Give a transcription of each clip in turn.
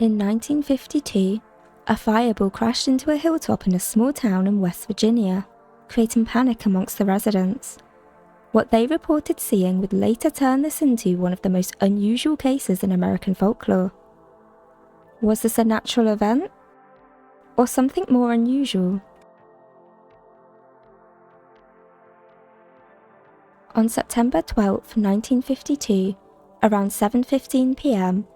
In 1952, a fireball crashed into a hilltop in a small town in West Virginia, creating panic amongst the residents. What they reported seeing would later turn this into one of the most unusual cases in American folklore. Was this a natural event? Or something more unusual? On September 12, 1952, around 7:15 p.m,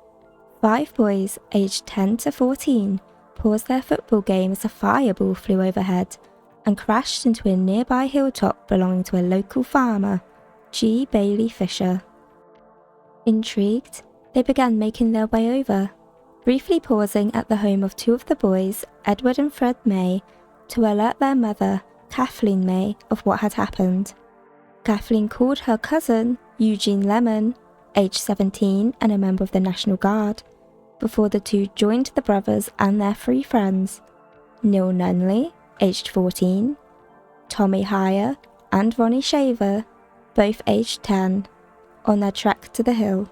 5 boys aged 10 to 14 paused their football game as a fireball flew overhead and crashed into a nearby hilltop belonging to a local farmer, G. Bailey Fisher. Intrigued, they began making their way over, briefly pausing at the home of 2 of the boys, Edward and Fred May, to alert their mother, Kathleen May, of what had happened. Kathleen called her cousin, Eugene Lemon, aged 17 and a member of the National Guard, before the two joined the brothers and their 3 friends, Neil Nunley, aged 14, Tommy Heyer, and Ronnie Shaver, both aged 10, on their trek to the hill.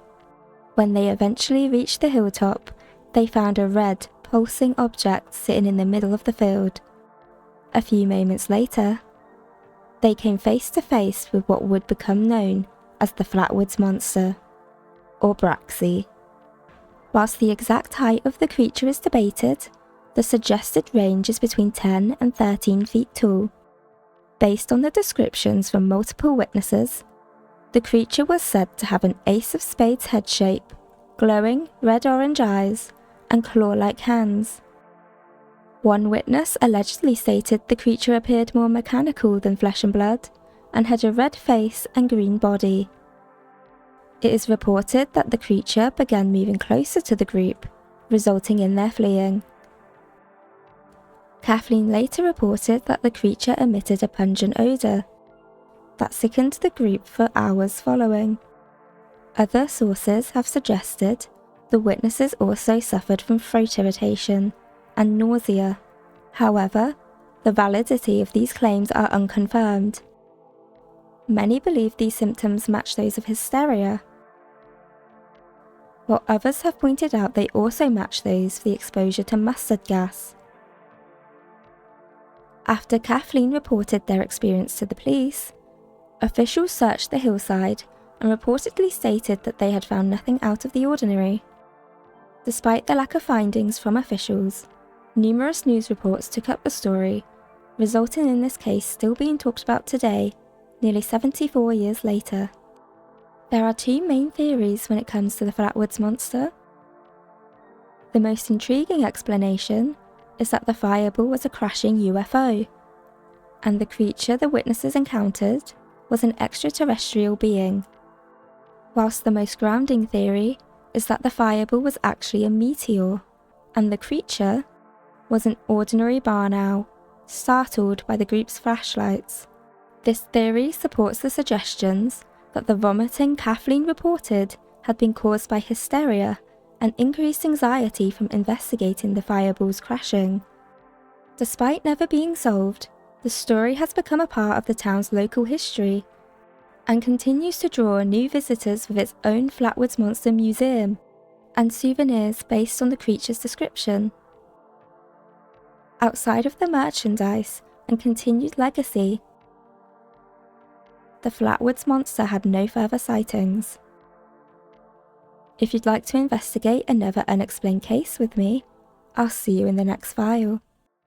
When they eventually reached the hilltop, they found a red, pulsing object sitting in the middle of the field. A few moments later, they came face to face with what would become known as the Flatwoods Monster, or Braxy. Whilst the exact height of the creature is debated, the suggested range is between 10 and 13 feet tall. Based on the descriptions from multiple witnesses, the creature was said to have an ace of spades head shape, glowing red-orange eyes, and claw-like hands. One witness allegedly stated the creature appeared more mechanical than flesh and blood, and had a red face and green body. It is reported that the creature began moving closer to the group, resulting in their fleeing. Kathleen later reported that the creature emitted a pungent odour that sickened the group for hours following. Other sources have suggested the witnesses also suffered from throat irritation and nausea. However, the validity of these claims are unconfirmed. Many believe these symptoms match those of hysteria, while others have pointed out they also match those of the exposure to mustard gas. After Kathleen reported their experience to the police, officials searched the hillside and reportedly stated that they had found nothing out of the ordinary. Despite the lack of findings from officials, numerous news reports took up the story, resulting in this case still being talked about today, nearly 74 years later. There are 2 main theories when it comes to the Flatwoods Monster. The most intriguing explanation is that the fireball was a crashing UFO, and the creature the witnesses encountered was an extraterrestrial being, whilst the most grounding theory is that the fireball was actually a meteor, and the creature was an ordinary barn owl, startled by the group's flashlights. This theory supports the suggestions that the vomiting Kathleen reported had been caused by hysteria and increased anxiety from investigating the fireball's crashing. Despite never being solved, the story has become a part of the town's local history and continues to draw new visitors with its own Flatwoods Monster Museum and souvenirs based on the creature's description. Outside of the merchandise and continued legacy, the Flatwoods Monster had no further sightings. If you'd like to investigate another unexplained case with me, I'll see you in the next file.